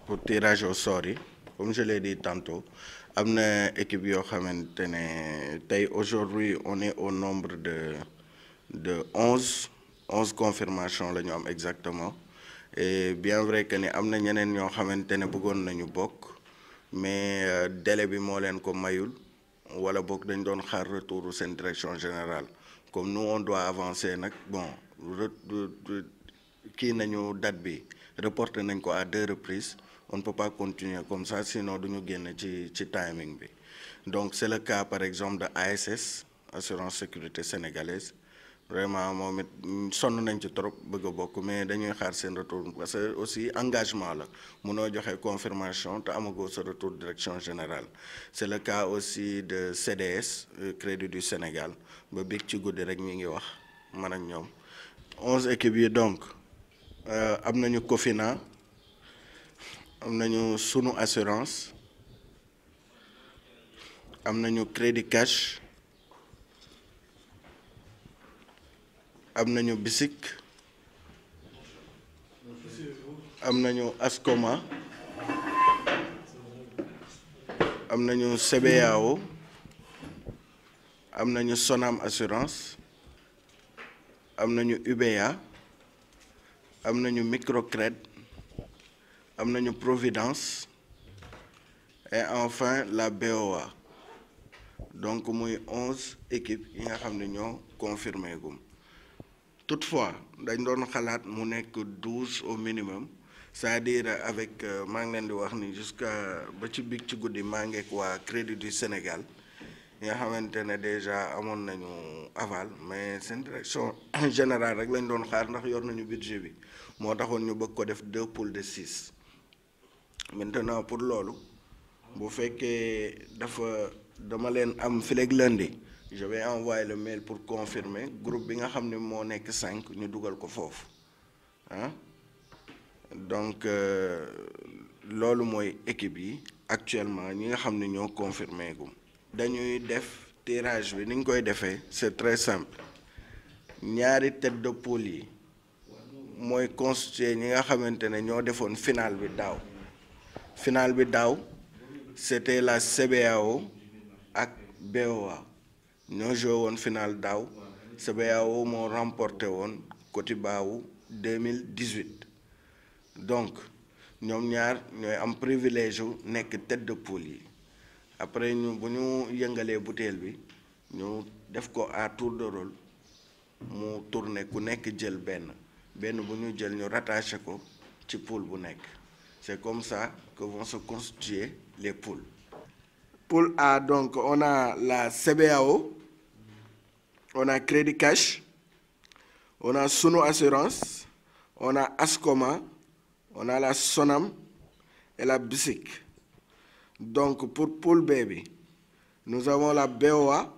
pour tirage au sort yi comme je l'ai dit tantôt am na équipe yoo xamante ne tey aujourd'hui on est au nombre de 11 confirmations la ñu am exactement et bien vrai que ni am na ñeneen ñoo xamante ne bëggoon nañu bokk mais délai bi moo leen ko mayul wala boog dañ doon xaar retour seen direction générale comme nous on doit avancer nag bon kii nañu date bi reporté nañ ko à 2 reprises on ne peut pas continuer comme ça sinon duñu génn ci timing bi donc c'est le cas par exemple de ASS Assurance Sécurité Sénégalaise vraiment moom it sonn nañ ci trop bëgg a bokk mais dañuy xaar seen retour parce que aussi engagement la munoo joxe confirmation te amagoo sa retour direction générale c'est le cas aussi de CDS Crédit du Sénégal ba big ci guddi rek ñi ngi wax man ak ñoom 11 équipes yi donc am nañu Cofina am nañu Sunu Assurance am nañu Crédit Cash am nañu BICIC am nañu Ascoma am nañu CBAO am nañu Sonam Assurance am nañu UBA am nañu Microcred am nañu Providence et enfin la BOA donc muy 11 équipes yi nga xam ne ñoo confirmé gum toutefois dañ doon xalaat mu nekk 12 au minimum c'est-à-dire avec maa ngi leen di wax ni jusqu'à ba ci big ci guddi maa ngi ak waa Crédit du Sénégal yi nga xamante ne déjà amoon nañu aval mais seen direction générale rek lañ doon xaar ndax yor nañu budget bi moo taxoon ñu bëgg ko def 2 poules de 6 maintenant pour loolu bu fekkee dama leen am fileeg lundi je vais envoyer le mail pour confirmer groupe bi nga xam ne moo nekk 5 ñu dugal ko foofu ah donc loolu mooy équipe yi actuellement ñi nga xam ne ñoo confirmé gum dañuy def tirage bi ni ñu koy defee c'est très simple ñaari tête de poule yi mooy constitué ñi nga xamante ne ñoo defoon final bi daaw c'était la CBAO ak BOA ñoo joué woon final daaw CBAO moo remporté woon Cotiba-wu 2018 donc ñoom ñaar ñooy am privilège wu nekk tête de poule yi après bu ñu yëngalee butéel bi ñu def ko à tour de rôle mu tourner ku nekk jël benn bu ñu jël ñu rattaché ko ci poule bu nekk c'est comme ça que vont se constituer les poules. Poule A, donc on a la CBAO, on a Crédit Cash, on a Sunu Assurance, on a Ascoma, on a la Sonam et la BICIC. Donc pour Poule B, nous avons la BOA,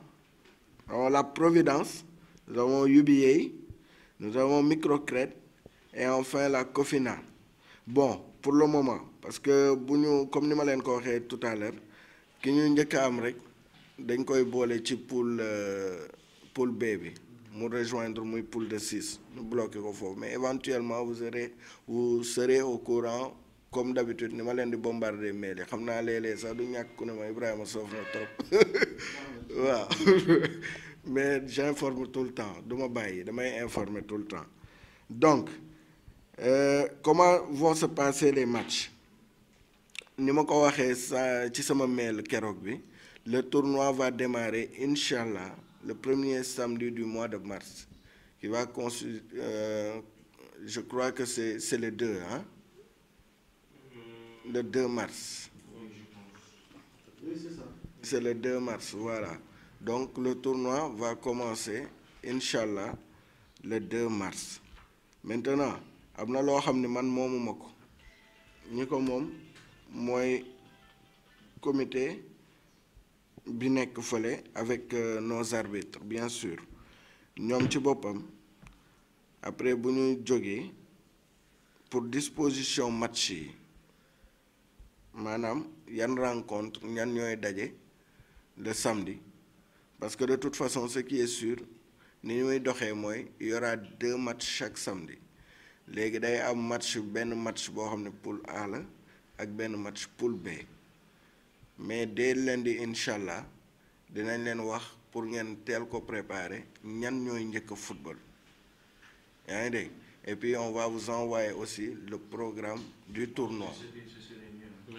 nous avons la Providence, nous avons UBA, nous avons Microcred et enfin la Cofina. Bon, pour le moment, parce que comme ni ma leen ko waxee tout à l'heure ki ñu njëkk a am rek dañ koy boole ci poule B bi mu rejoindre muy poule de 6 ñu bloqué ko foofu mais éventuellement vous serez au courant comme d'habitude ni ma leen di bombarder mail yi xam naa léeg-léeg sax du ñàkk ku ne ma Ibrahima soof na trop waaw mais j'informe tout le temps du ma bàyyi damay informer tout le temps donc comment vont se passer les matchs ni ma ko waxee sa ci sama mail keroog bi le tournoi va démarrer inchallah le premier samedi du mois de mars qui va je crois que c'est le 2 hein le 2 mars oui c'est ça c'est le 2 mars voilà donc le tournoi va commencer inchallah le 2 mars maintenant am na loo xam ne man moomuma ko ñi ko moom mooy comité bi nekk fële avec nos arbitres bien sûr ñoom ci boppam après bu ñu jógee pour disposition match yi maanaam yan rencontre ñan ñooy daje le samedi parce que de toute façon ce qui est sûr ni ñuy doxee mooy il y aura 2 matchs chaque samedi léegi day am match benn match boo xam ne poule A la ak benn match poule B mais dès lundi incha allah dinañ leen wax pour ngeen teel ko préparer ñan ñooy njëkk a football yaa ngi dégg et puis on va vous envoyer aussi le programme du tournoi.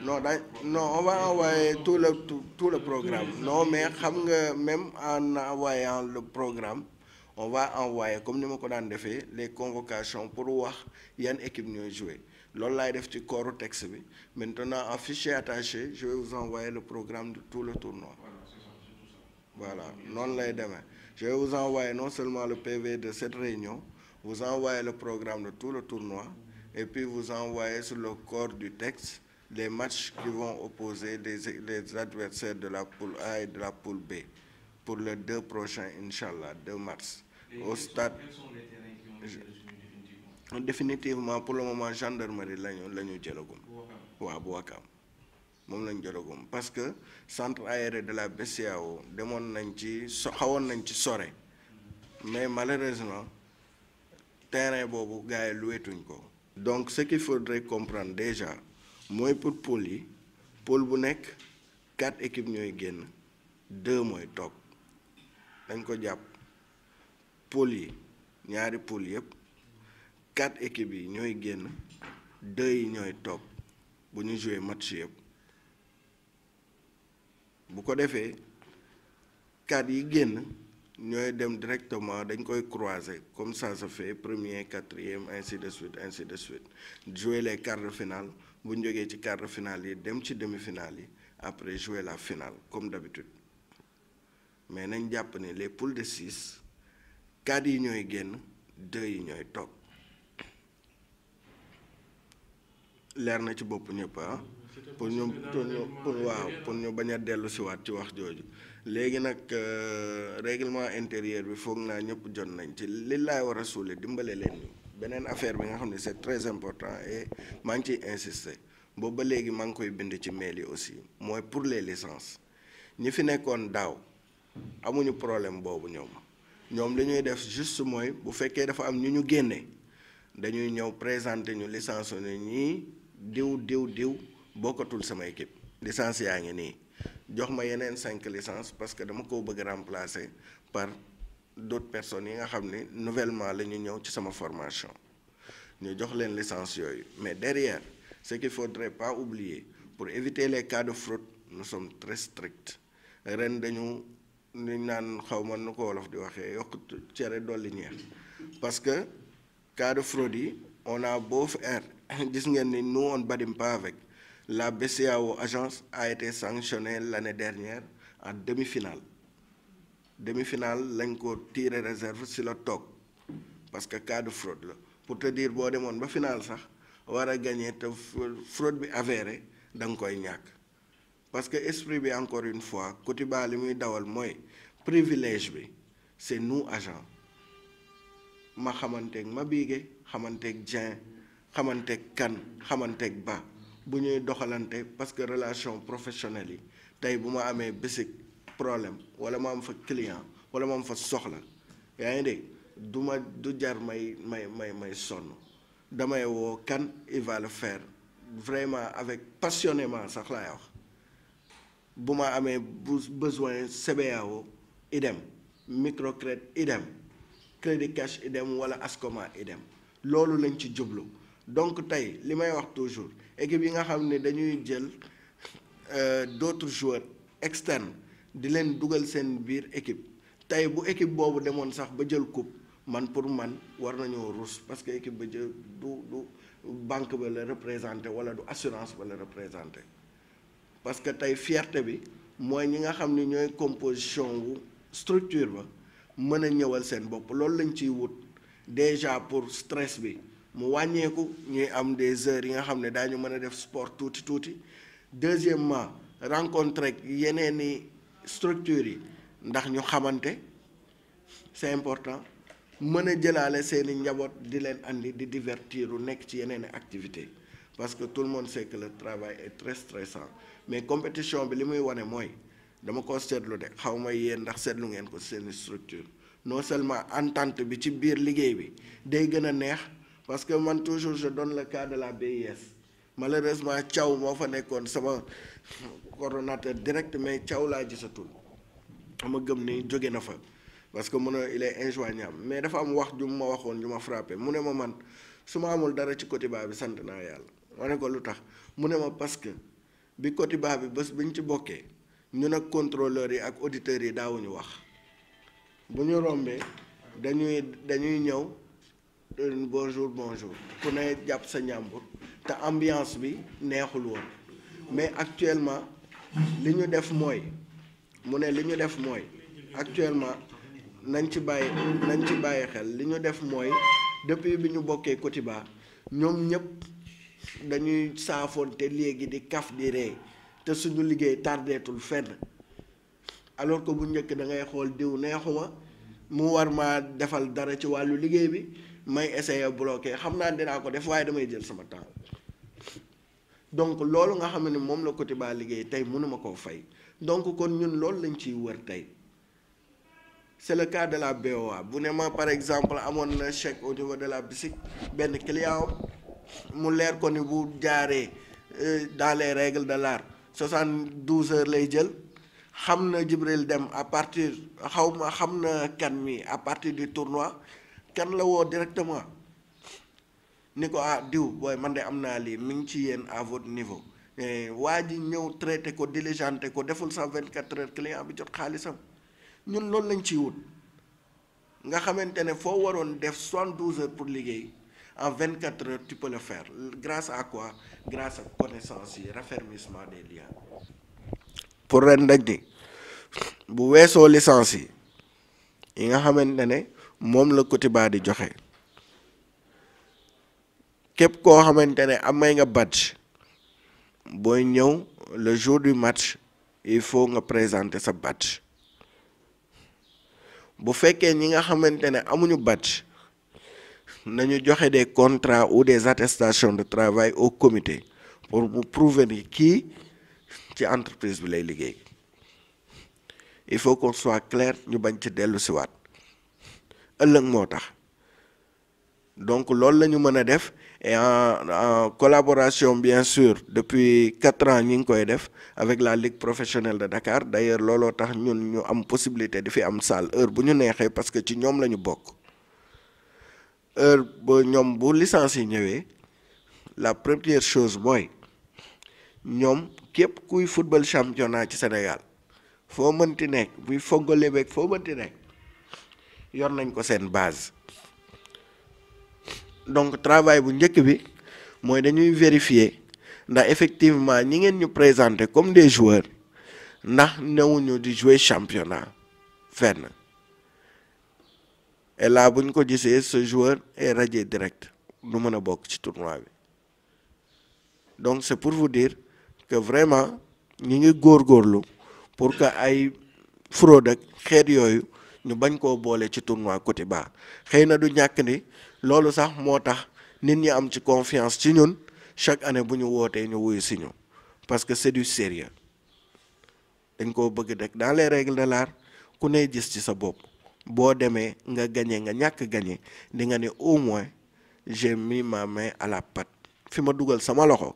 Non, non, on va envoyer tout le programme. Non, mais même en envoyant le programme, on va envoyer, comme nous avons fait, les convocations pour voir quelle équipe nous jouer. Lorsque je vais faire le texte, maintenant, en fichier attaché, je vais vous envoyer le programme de tout le tournoi. Voilà, non demain. Je vais vous envoyer non seulement le PV de cette réunion, vous envoyer le programme de tout le tournoi, et puis vous envoyer sur le corps du texte les matchs qui vont opposer les adversaires de la poule A et de la poule B pour les 2 prochains, Inch'Allah, 2 mars. Au stade. Quels sont les terrains qui ont été définitivement? Définitivement, pour le moment, gendarmerie, l'agneau dialogum. Ouais, Bouakam. Parce que le centre aéré de la BCAO, mais malheureusement, terrain bobu gaay loué tuñ ko. Donc ce qu'il faudrait comprendre déjà, moi pour poule yi, poule bu nek 4 équipes ñoy génn, 2 moy tok. Dañ ko japp. Poule yi, ñaari poule yépp 4 équipes yi ñoy génn, 2 yi ñoy tok bu ñu jouer match yépp. Bu ko défé 4 yi génn ñoy dem directement dañ koy croiser comme ça se fait premier, quatrième, ainsi de suite. Jouer les quarts de finale bu ñu jógee ci quart de finale yi dem ci demi-finale yi après jouer la finale comme d'habitude mais nañ jàpp ne les poules de 6 4 yi ñooy génn 2 yi ñooy toog leer na ci bopp ñëpp ah pour ñu bañ a dellu si waat ci wax jooju léegi nag règlement intérieur bi foog naa ñëpp jot nañ ci li laay war a suule dimbale leen ñu beneen affaire bi nga xam ne c'est très important et maa ngi ciy insister boobu ba léegi maa ngi koy bind ci mail yi aussi mooy pour les licences ñi fi nekkoon daaw amuñu problème boobu ñoom li ñuy def juste mooy bu fekkee dafa am ñu génne dañuy ñëw présenter ñu licence ne ñii diw bokkatul sama équipe licence yaa ngi nii jox ma yeneen 5 licences parce que dama ko bëgg remplacer par d'autres personnes yi nga xam ne nouvellement la ñu ñëw ci sama formation ñu jox leen licence yooyu mais derrière ce qu'il faudrait pas oublier pour éviter les cas de fraude nous sommes très stricts ren dañu ni naan xaw ma nu ko wolof di waxee yokk cere dolli ñeex parce que cas de fraude yi on a beau faire gis ngeen ni nous on badine pas avec la BCAO agence a été sanctionnée l'année dernière en demi-finale lañ ko tiré réserve si la toog parce que cas de fraude la pour te dire boo demoon ba finale sax war a gagner te fraude bi avéré da nga koy ñàkk parce que esprit bi encore une fois Cotiba li muy dawal mooy privilège bi c'est nous agents ma xamanteeg ma biige xamanteeg Dieng xamanteeg kan xamanteeg ba bu ñuy doxalante parce que relation professionnelle yi tey bu ma amee basic problème wala ma am fa client wala ma am fa soxla yaa ngi dégg du jar may sonn damay woo kan il va le faire vraiment avec passionnément sax laay wax bu ma amee besoin CBAO idem microcrédit idem crédit cash idem wala Ascoma idem loolu lañ ci jublu donc tey li may wax toujours équipe yi nga xam ne dañuy jël d'autres joueurs externes di leen dugal seen biir équipe tey bu équipe boobu demoon sax ba jël coupe pour man war nañoo ruus parce que équipe ba jël du banque ba la représenté wala du assurance ba la représenté parce que tey fierté bi mooy ñi nga xam ne ñooy composition wu structure ba mën a ñëwal seen bopp loolu lañ ciy wut déjà pour stress bi mu wàññeeku ñuy am des heures yi nga xam ne daañu mën a def sport tuuti deuxièmement rencontrer yeneeni structures yi ndax ñu xamante c'est important mën a jëlaale seeni njaboot di leen andi di divertiru nekk ci yeneeni activité parce que tout le monde sait que le travail est très stressant mais compétition bi li muy wane mooy dama ko seetlu de xaw ma yéen ndax seetlu ngeen ko seeni structure non seulement entente bi ci biir liggéey bi day gën a neex parce que man toujours je donne le cas de la BIS malheureusement Thiaw moo fa nekkoon sama coordonnateur direct mais Thiaw laa gisatul ama gëm ni jóge na fa parce que mun a il est injoignable mais dafa am wax ju ma waxoon ju ma frappé mu ne ma man su ma amul dara ci Cotiba bi sant naa yàlla ma ne ko lu tax mu ne ma parce que bi Cotiba bi bés bi ñu ci bokkee ñun ak contrôleurs yi ak auditeurs yi daawuñu wax bu ñu rombee dañuy ñëw bonjour ku ne jàpp sa ñàmbur te ambiance bi neexul woon mais actuellement li ñu def mooy mu ne li ñu def mooy actuellement nañ ci bàyyi xel li ñu def mooy depuis bi ñu bokkee Cotiba ñoom ñëpp dañuy saafoon te léegi di kaf di ree te suñu liggéey tardeetul fenn alors que bu njëkk da ngay xool diw neexuma mu war maa defal dara ci wàllu liggéey bi may essayer bloquer xam naa dinaa ko def waaye damay jël sama temps donc loolu nga xam ne moom la Cotiba liggéey tey mënuma koo fay donc kon ñun loolu lañ ciy wër tey c'est le cas de la BOA bu ne ma par exemple amoon na chèque au niveau de la BICIC benn client mu leer ko ni bu jaaree dans les règles de l'art 72 heures lay jël xam na Jibril Dem à partir xam na kan mi à partir du tournoi kan la woo directement ni ko diw booy man de am naa lii mi ngi ci yéen à votre niveau waa ji ñëw traité ko diligenté ko deful 124 heures client bi jot xaalisam ñun loolu lañ ciy wut nga xamante ne foo waroon def 72 heures pour liggéey en 24 heures tu peux le faire grâce à quoi grâce à connaissance yi raffermissement des liens pour ren dañ ni bu weesoo licence yi nga xamante ne moom la Cotiba di joxe képp koo xamante ne amay nga badge booy ñëw le jour du match il faut nga présenter sa badge bu fekkee ñi nga xamante ne amuñu badge nañu joxe des contrats ou des attestations de travail au comité pour mu prouver ni kii ci entreprise bi lay liggéey il faut qu'on soit clair ñu bañ ci dellu si waat ëllëg moo tax donc loolu la ñu mën a def et en collaboration bien sûr depuis 4 ans ñi ngi koy def avec la Ligue professionnelle de Dakar d'ailleurs looloo tax ñun ñu am possibilité di fi am salle heure bu ñu neexee parce que ci ñoom la ñu bokk heure ba ñoom bu licence yi ñëwee la première chose mooy ñoom képp kuy football championnat ci Sénégal foo mënti nekk buy foggale beeg foo mënti nekk yor nañ ko seen base donc travail bu njëkk bi mooy dañuy vérifier ndax effectivement ñi ngeen ñu présenter comme des joueurs ndax newuñu di jouer championnat fenn et là bu ñu ko gisee ce joueur est radié direct du mën a bokk ci tournoi bi donc c'est pour vous dire que vraiment ñi ngi góorgóorlu pour que ay fraude ak xeet yooyu ñu bañ koo boole ci tournoi Cotiba xëy na du ñàkk ni loolu sax moo tax nit ñi am ci confiance ci ñun chaque année bu ñu wootee ñu wuyu si ñu parce que c'est du sérieux dañ koo bëgg rek dans les règles de l'art ku ne gis ci sa bopp boo demee nga gagné nga ñàkk gagné di nga ne au moins j'ai mis ma main à la pâte fi ma dugal sama loxo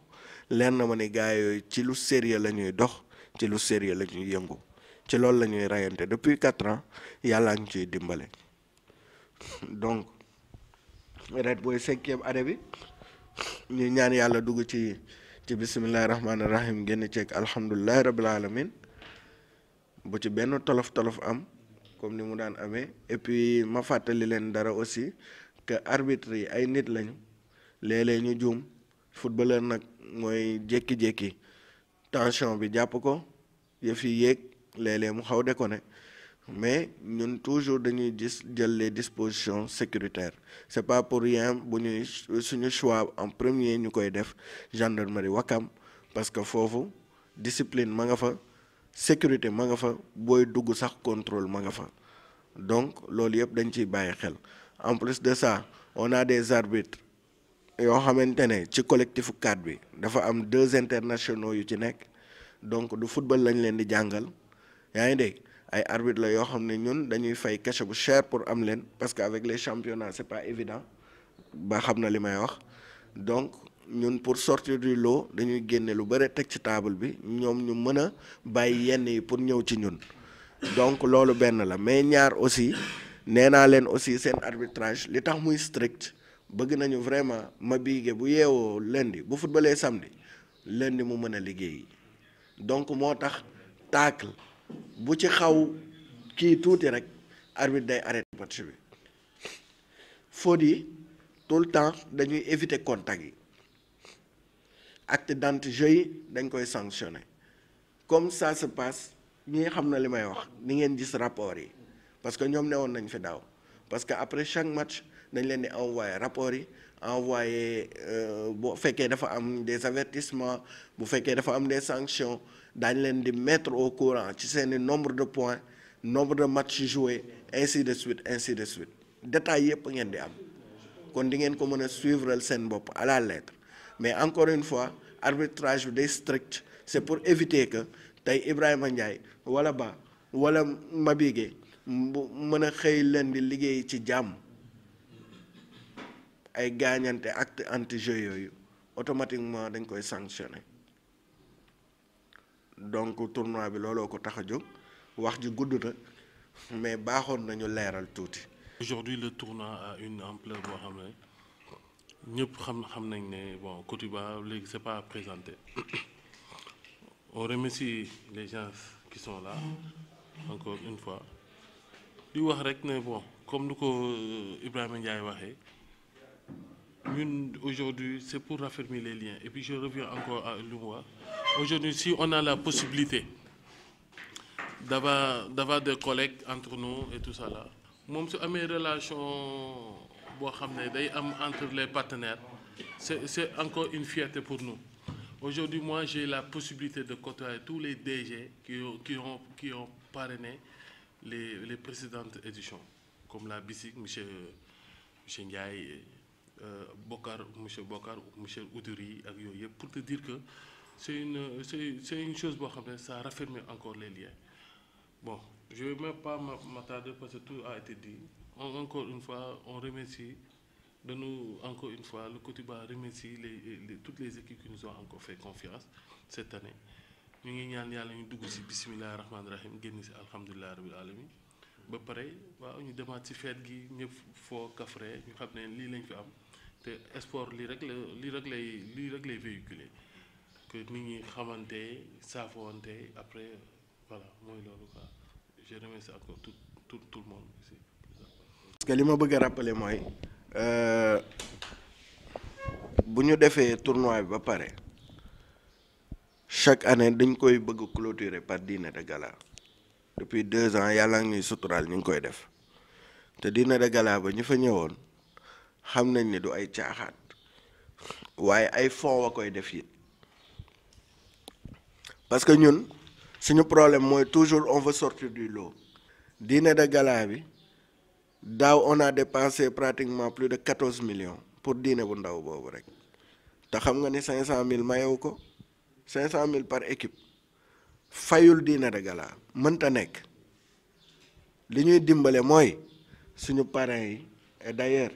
leer na ma ne gars yooyu ci lu sérieux la ñuy dox ci lu sérieux la ñuy yëngu ci loolu la ñuy rayante depuis 4 ans yàllaa ngi ciy dimbale donc ret booy 5e année bi ñu ñaan yàlla dugg ci bismillahi rahmaani rahim génn ceeg alhamdulilahi rabbil alamin bu ci benn tolof am comme ni mu daan amee et puis ma fàttali leen dara aussi que arbitre yi ay nit lañu léeg-léeg ñu juum footballeur nag mooy jékki-jékki tension bi jàpp ko yëf yi yéeg léeg-léeg mu xaw déconné mais ñun toujours dañuy jël les dispositions sécuritaires c'est pas pour rien bu ñuy suñu choix en premier ñu koy def gendarmerie Wakam parce que foofu discipline ma nga fa sécurité ma nga fa booy dugg sax contrôle ma nga fa donc loolu yëpp dañ ciy bàyyi xel en plus de ça on a des arbitres yoo xamante ne ci collectif 4 bi dafa am 2 internationaux yu ci nekk donc du football lañ leen di jàngal yaa ngi dégg ay arbitre la yoo xam ne ñun dañuy fay cachet bu cher pour am leen parce que avec les championnats c'est pas évident ba xam na li may wax donc ñun pour sortir du lot dañuy génne lu bëri teg ci table bi ñoom ñu mën a bàyyi yenn yi pour ñëw ci ñun donc loolu benn la mais ñaar aussi nee naa leen aussi seen arbitrage li tax muy strict bëgg nañu vraiment Mabigué bu yeewoo lundi bu footballee samedi lundi mu mën a liggéey donc moo tax tacle bu ci xaw kii tuuti rek arbitre day arrêté match bi faute yi tout le temps dañuy éviter contact yi acte d'anti-jeu yi dañ koy sanctionner comme ça se passe ñi xam na li may wax ni ngeen gis rapport yi parce que ñoom newoon nañ fi daaw parce que après chaque match dañ leen di envoyer rapport yi envoyer bu fekkee dafa am des avertissements bu fekkee dafa am des sanctions daañ leen di mettre au courant ci seeni nombre de points nombre de matchs joués ainsi de suite détails yëpp ngeen di am kon di ngeen ko mën a suivre seen bopp à la lettre mais encore une fois arbitrage bi day strict c'est pour éviter que tey Ibrahima Ndiaye wala Ba wala Mabigué bu mën a xëy leen di liggéey ci jàmm ay gaañante acte anti-jeu yooyu automatiquement dañ koy sanctionner donc tournoi bi looloo ko tax a jóg wax ji gudd na mais baaxoon nañu leeral tuuti. Aujourd'hui le tournoi a une ampleur boo xam ne ñëpp xam nañ ne bon Côte d'Ivoire léegi c'est pas à présenter on remercie les gens qui sont là encore une fois di wax rek ne bon comme nu ko Ibrahima Ndiaye waxee ñun aujourd'hui c'est pour raffermir les liens et puis je reviens encore à lu mu wax aujourd'hui si on a la possibilité d'avoir des collègues entre nous et tout ça là moom su amee relation boo xam ne day am entre les partenaires c'est encore une fierté pour nous. Aujourd'hui moi j'ai la possibilité de côtoyer tous les DG qui ont parrainé les précédentes éditions comme la BICIC monsieur Ndiaye monsieur Bokar monsieur Oudouri ak yooyu yëpp pour te dire que c'est une chose boo xam ne ça raffermit encore les liens. Bon, je ne vais même pas m'attarder parce que tout a été dit. Encore une fois, on remercie de nous, encore une fois, le Côte d'Ivoire remercie toutes les équipes qui nous ont encore fait confiance cette année. Nous avons dit que bismillah ar-Rahman ar-Rahim, génn ci alhamdulillah rabbil alamin. Ba pare waaw ñu demaat ci fête gi ñëpp foo kafre ñu xam ne lii lañ fi am te sport lii rek lay véhiculer que nit ñi xamante saafoonte après voilà mooy loolu quoi je remercie encore tout le monde ici. Parce que li ma bëgg a rappeler mooy bu ñu defee tournoi bi ba pare chaque année dañ koy bëgg clôturer par dîner de gala depuis 2 ans yàlla ngi ñuy suturaal ñu ngi koy def te dîner de gala ba ñu fa ñëwoon xam nañ ne du ay caaxaat waaye ay fonds wa koy def it parce que ñun suñu problème mooy toujours on veut sortir du lot. Dîner de gala bi daaw on a dépensé pratiquement plus de 14 millions pour dîner bu ndaw boobu rek te xam nga ni 500 000 mayewu ko 500 000 par équipe fayul dîner de gala mënta nekk li ñuy dimbale mooy suñu parrains yi et d'ailleurs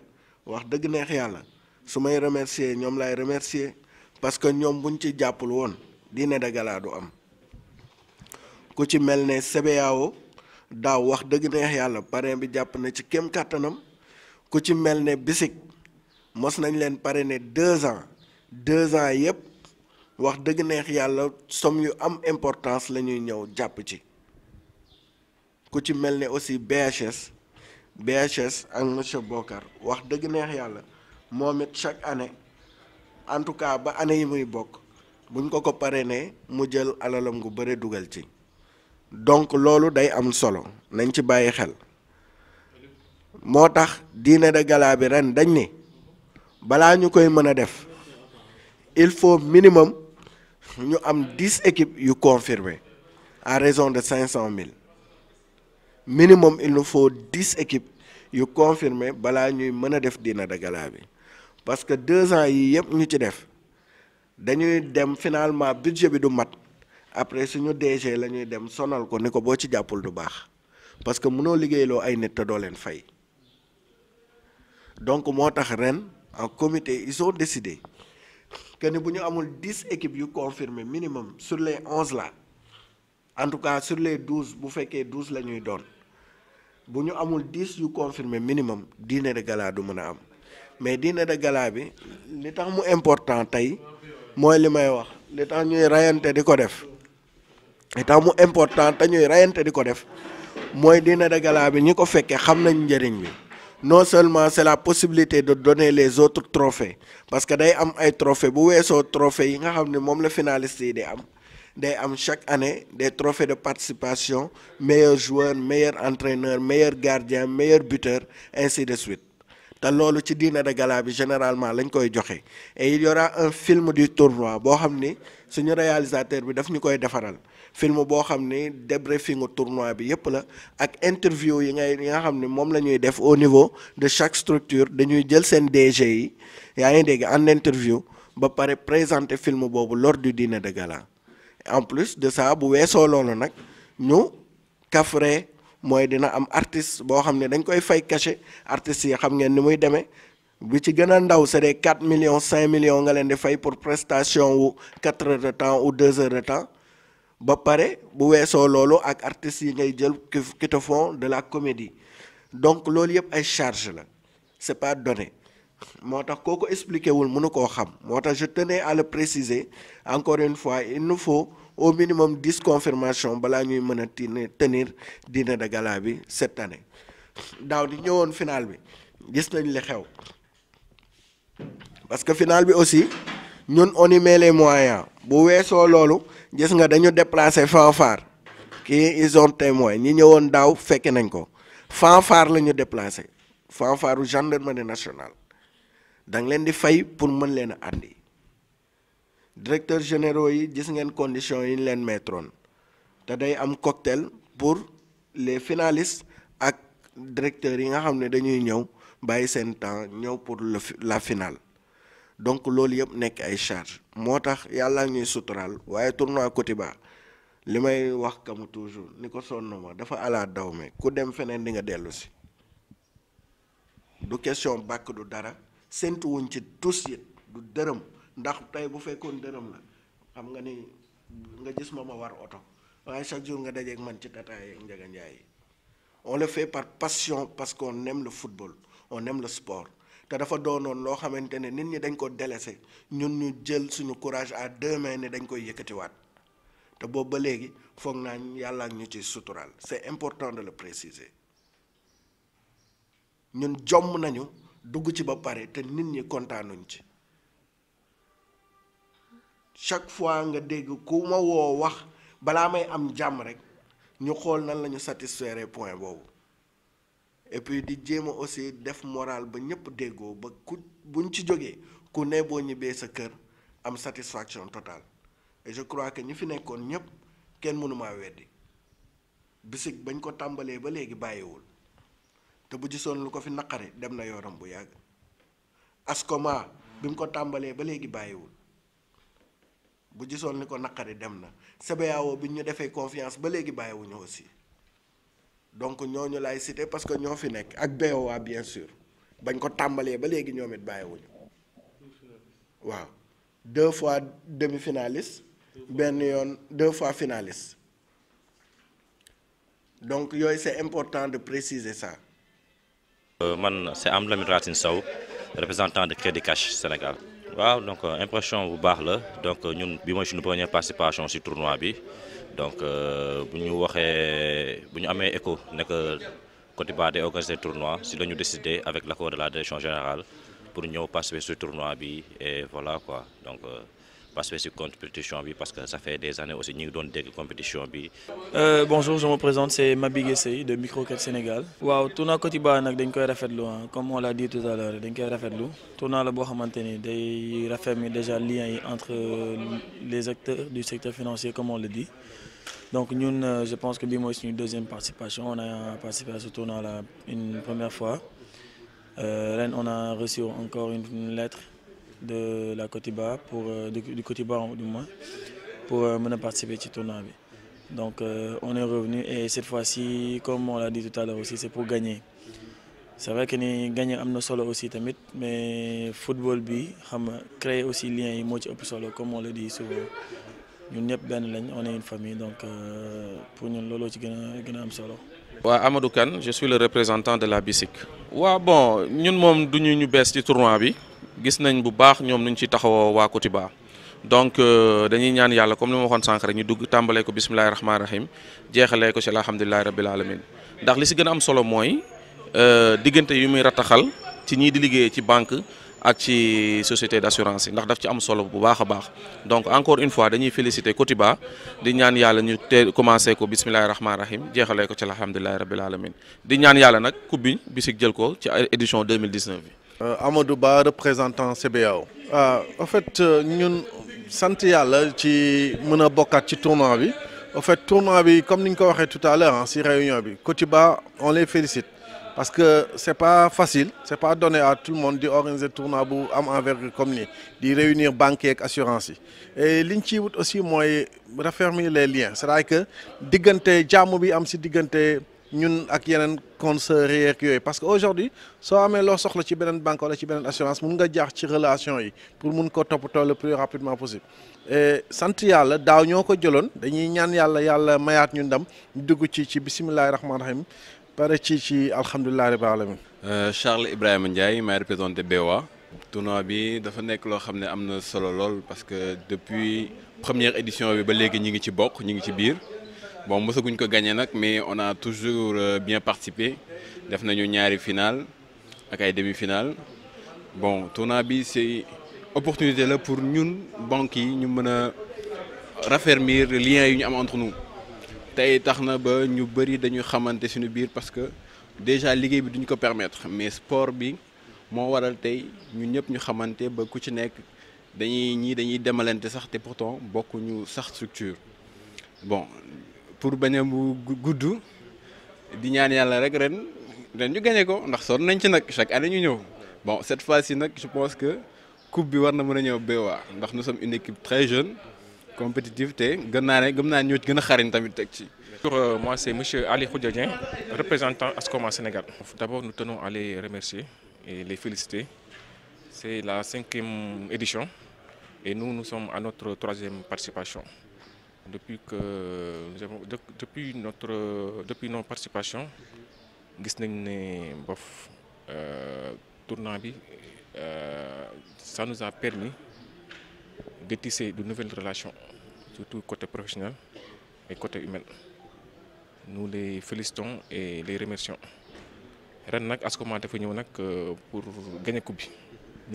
wax dëgg neex yàlla su may remercier ñoom laay remercier parce que ñoom buñ ci jàppul woon dîner de gala du am ku ci mel ne CBAO daaw wax dëgg neex yàlla parrain bi jàpp na ci kem kàttanam ku ci mel ne BICIC mos nañ leen parrainer 2 ans 2 ans yëpp wax dëgg neex yàlla somme yu am importance la ñuy ñëw jàpp ci ku ci mel ne aussi BHS ak monsieur Bokar wax dëgg neex yàlla moom it chaque année en tout cas ba année yi muy bokk buñ ko parrainer mu jël alalam gu bëre dugal ci donc loolu day am solo nañ ci bàyyi xel moo tax dîner de gala bi ren dañ ni balaa ñu koy mën a def il faut minimum ñu am 10 équipes yu confirmées à raison de 500 000 minimum il nous faut 10 équipes yu confirmées balaa ñuy mën a def dîner de gala bi parce que 2 ans yi yëpp ñu ci def dañuy dem finalement budget bi du mat après suñu DG la ñuy dem sonal ko ni ko boo ci jàppul du baax parce que mënoo liggéeyloo ay nit te doo leen fay donc moo tax ren en comité ils ont décidé que ni bu ñu amul 10 équipes yu confirmées minimum sur les 11 là en tout cas sur les 12 bu fekkee 12 la ñuy doon bu ñu amul 10 yu confirmé minimum dîner de gala du mën a am mais dîner de gala bi li tax mu important tey mooy li may wax li tax ñuy rayante di ko def li tax mu important te ñuy rayante di ko def mooy dîner de gala bi ñi ko fekkee xam nañ njëriñ bi non seulement c'est la possibilité de donner les autres trophées parce que day am ay trophées bu weesoo trophées yi nga xam ne moom la finaliste yi di am day am chaque année des trophées de participation meilleur joueur meilleur entraîneur meilleur gardien meilleur buteur ainsi de suite te loolu ci dîner de gala bi généralement lañ koy joxe et il y aura un film du tournoi boo xam ni suñu réalisateur bi daf ñu koy defaral film boo xam ni débriefingu tournoi bi yépp la ak interview yi nga xam ni moom la ñuy def au niveau de chaque structure dañuy jël seen DG yi yaa ngi dégg en interview ba pare présenter film boobu lors du dîner de gala en plus de ça bu weesoo loolu nag ñu kafre mooy dina am artiste boo xam ne dañ koy fay cachet artistes yi xam ngeen ni muy demee bi ci gën a ndaw c'est des 4 millions 5 millions nga leen di fay pour prestation wu 4 heures de temps ou 2 heures de temps ba pare bu weesoo loolu ak artistes yi ngay jël qui te font de la comédie donc loolu yëpp ay charge la c'est pas donné moo tax koo ko expliqué wul mënu koo xam moo tax je tenais à le préciser encore une fois il nous faut au minimum 10 confirmations balaa ñuy mën a tenir dîner de gala bi cette année daaw di ñëwoon final bi gis nañ li xew parce que final bi aussi ñun on y met les moyens bu weesoo loolu gis nga dañu déplacer fanfare kii ils ont témoin ñi ñëwoon daaw fekke nañ ko fanfare la ñu déplacer fanfare gendarmerie nationale da nga leen di fay pour mën leen a àndi directeur généraux yi gis ngeen conditions yi ñu leen mettroon te day am cocktail pour les finalistes ak directeurs yi nga xam ne dañuy ñëw bàyyi seen temps ñëw pour la finale donc loolu yëpp nekk ay charge moo tax yàlla ñuy suturaal waaye tournoi Cotiba li may wax comme toujours ni ko sonn ma dafa ala daw me ku dem feneen di nga dellu si du question bàkk du dara séntu wuñ ci tous it du dërëm ndax tey bu fekkoon dërëm la xam nga ni nga gis ma war oto waaye chaque jour nga dajeeg man ci tataay ak Njaga Njaay yi on le fait par passion parce qu'on aime le football on aime le sport te dafa doonoon loo xamante ne nit ñi dañ ko délaissé ñun ñu jël suñu courage à 2 mains ne dañ koy yëkkatiwaat te boobu ba léegi foog naa yàlla ak ñu ci suturaal c'est important de le préciser ñun jomm nañu dugg ci ba pare te nit ñi kontaanuñ ci chaque fois nga dégg ku ma woo wax balaa may am jàmm rek ñu xool nan la ñu satisfaire point boobu et puis di jéem a aussi def moral ba ñëpp déggoo ba ku buñ ci jógee ku ne boo ñibbee sa kër am satisfaction totale et je crois que ñi fi nekkoon ñëpp kenn mënu maa weddi bisig bañ ko tàmbalee ba léegi bàyyiwul te bu gisoon lu ko fi naqari dem na yoonam bu yàgg Ascoma bi mu ko tàmbalee ba léegi bàyyiwul bu gisoon li ko naqari dem na CBAO bi ñu defee confiance ba léegi bàyyiwuñu aussi donc ñooñu laay cité parce que ñoo fi nekk ak BOA bien sûr bañ ko tàmbalee ba léegi ñoom it bàyyiwuñu waaw 2 fois demi-finaliste benn yoon 2 fois finaliste donc yooyu c'est important de préciser ça. Man c'est Amadou Lamine Racine Sow représentant de Crédit Cash Sénégal. waaw donc impression bu baax la donc ñun bi mooy suñu première participation ci tournoi bi donc bu ñu amee écho ne que Cotiba day organiser tournoi si la ñu décidé avec l'accord de la direction générale pour ñëw participer ci tournoi bi et voilà quoi donc participer ci compétition bi parce que ça fait des années aussi ñu ngi doon dégg compétition bi. Bonjour, je me présente, c'est Mabi Guessey de Microcred Sénégal. waaw tournoi Cotiba nag dañ koy rafetlu comme on l'a dit tout à l'heure dañ koy rafetlu tournoi la boo xamante ni day rafetlu déjà lien yi entre les acteurs du secteur financier comme on le dit donc ñun je pense que bii mooy suñu deuxième participation on a participé à ce tournoi là une première fois ren on a reçu encore une lettre de la Cotiba du Cotiba du moins pour mën a participer ci tournoi bi. Donc on est revenu et cette fois-ci, comme on l'a dit tout à l'heure aussi, c'est pour gagner. c'est vrai que ni gagner am na solo aussi tamit mais football bi xam nga créer aussi liens yi moo ci ëpp solo comme on le dit souvent ñun ñëpp benn lañ on est une famille donc pour ñun looloo ci gën a am solo. waaw Amadou Kane je suis le représentant de la BICIC. waaw bon ñun moom du ñu bees ci tournoi bi gis nañ bu baax ñoom nuñ ci taxawoo waa Cotiba donc dañuy ñaan yàlla comme li ma waxoon sànq rek ñu dugg tàmbalee ko bismillahi rahmaani rahim jeexalee ko ci alhamdulilahi rabbil alamin ndax li si gën a am solo mooy diggante yu muy rataxal ci ñii di liggéeyee ci banque ak ci société d'assurance yi ndax daf ci am solo bu baax a baax donc encore une fois dañuy féliciter Cotiba di ñaan yàlla ñu te commencé ko bismillahi rahmaani rahim jeexalee ko ci alhamdulilahi rabbil alamin di ñaan yàlla nag coupe bi BICIC jël ko ci édition 2019 bi. Amadou Ba représentant CBAO. En fait ñun sant yàlla ci mën a bokkaat ci tournoi bi en fait tournoi bi comme ni ñu ko waxee tout à l'heure ci réunion bi Cotiba on les félicite parce que c'est pas facile c'est pas donné à tout le monde di organiser tournoi bu am envergure comme ni di réunir banquiers ak assurance yi et liñ ciy wut aussi mooy raffermir les liens c'est-à-dire que diggante jàmm bi am ci diggante ñun ak yeneen consoeurs yeeg yooyu parce que aujourd'hui soo amee loo soxla ci beneen banque wala ci beneen assurance mun nga jaar ci relation yi pour mun ko toppatoo le plus rapidement possible et sant yàlla daaw ñoo ko jëloon dañuy ñaan yàlla mayaat ñu ndam ñu dugg ci bisimilahi rahmaani rahim pare ci alhamdulilahi rabbil alamin. Charles Ibrahima Ndiaye may représenté BOA. tournoi bi dafa nekk loo xam ne am na solo lool parce que depuis première édition bi ba léegi ñi ngi ci bokk ñi ngi ci biir. bon mosaguñ ko gagné nag mais on a toujours bien participé def nañu ñaari finale ak ay demi-finale bon tournoi bi c'est opportunité la pour ñun banques yi ñu mën a raffermir liens yi ñu am entre nous tey tax na ba ñu bëri dañu xamante suñu biir parce que déjà liggéey bi duñ ko permettre mais sport bi moo waral tey ñun ñëpp ñu xamante ba ku ci nekk dañuy demalante sax te pourtant bokkuñu sax structure bon. pour bañ a mu gudd di ñaan yàlla rek ren ñu gagné ko ndax sonn nañ ci nag chaque année ñu ñëw bon cette fois-ci nag je pense que coupe bi war na mën a ñëw BOA ndax nous sommes une équipe très jeune compétitive te gëm naa ñoo ci gën a xarañ tamit teg ci. Moi c'est monsieur Ali Khoudia Dieng, représentant ASCOMA Sénégal. D'abord nous tenons à les remercier et les féliciter. C'est la 5e édition et nous sommes à notre 3e participation. Depuis nos participations gis nañ ne bof tournoi bi ça nous a permis de tisser de nouvelles relations surtout côté professionnel et côté humain. Nous les félicitons et les remercions. Ren nag ASCOMA dafa ñëw nag pour gagner coupe bi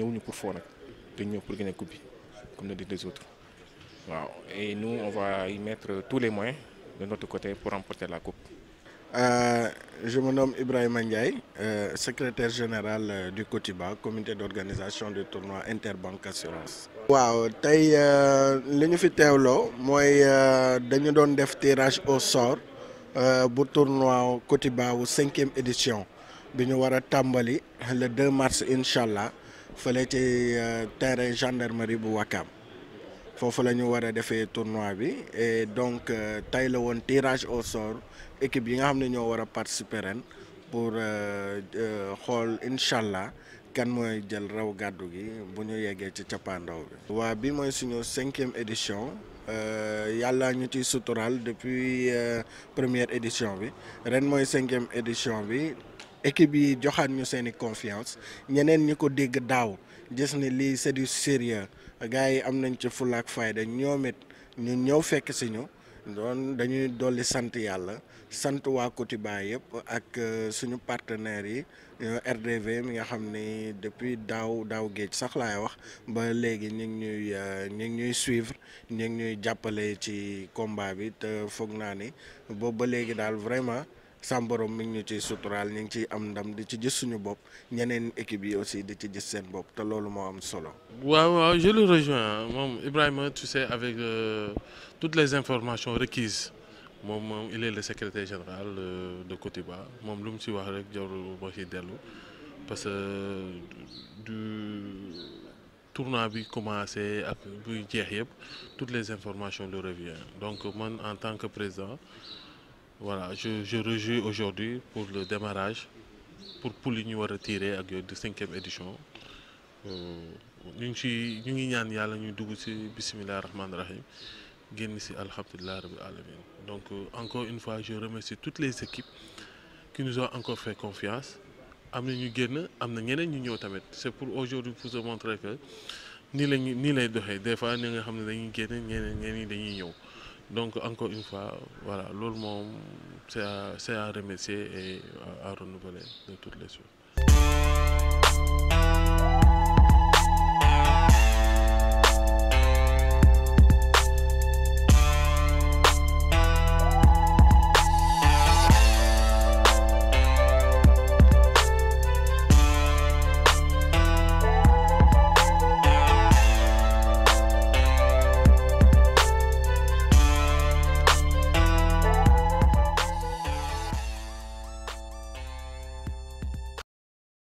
ñëwuñu pour foo nag dañ ñëw pour gagner coupe bi comme le disent les autres. Wow. Et nous, on va y mettre tous les moyens de notre côté pour remporter la coupe. Je me nomme Ibrahima Ndiaye, secrétaire général du Cotiba, comité d'organisation du tournoi Interbanque Assurance. waaw tey li ñu fi teewloo mooy dañu doon def tirage au sort bu tournoi Cotiba wu 5e édition bi ñu war a tàmbali le 2 mars incha allah fële ci terrain gendarmerie bu Wakam. foofu la ñu war a defee tournoi bi et donc tey la woon tirage au sort équipe yi nga xam ne ñoo war a participer ren pour xool incha allah kan mooy jël raw gàddu gi bu ñu yeggee ci cappaandaw bi. waa bi mooy suñu 5e édition yàlla ñu ciy suturaal depuis première édition bi ren mooy 5e édition bi équipe yi joxaat ñu seeni confiance ñeneen ñi ko dégg daaw gis ni lii c'est du sérieux gars yi am nañ ci fulla ak fayda ñoom it ñu ñëw fekk si ñu doon dañuy dolli sant yàlla sant waa Cotiba yëpp ak suñu partenaires yi RDV mi nga xam ni depuis daaw géej sax laay wax ba léegi ñu ngi ñuy suivre ñu ngi ñuy jàppale ci combat bi te foog naa ni boobu ba léegi daal vraiment sam borom mi ngi ñu ciy suturaal ñu ngi ciy am ndam di ci gis suñu bopp ñeneen équipe yi aussi di ci gis seen bopp te loolu moo am solo. waaw je le rejoins moom Ibrahima tu sais avec toutes les informations requises moom il est le secrétaire général de Cotiba moom lu mu ci wax rek jarul moo ciy dellu parce que du tournoi bi commencé ak buy jeex yëpp toutes les informations le reviennent donc man en tant que président. Voilà, je réjouis aujourd'hui pour le démarrage pour poule yi ñu war a tiré ak yooyu de 5e édition ñu ngi ñaan yàlla ñu dugg ci bisimilah rahmaani rahim génn ci alhamdulilah rabbil alamin donc encore une fois je remercie toutes les équipes qui nous ont encore fait confiance am na ñu génn am na ñeneen ñu ñëw tamit c'est pour aujourd'hui pour se montrer que nii lay doxee des fois ni nga xam ne dañuy génn ñeneen dañuy ñëw donc encore une fois voilà loolu moom c'est à remercier et à renouveler de toutes les choses.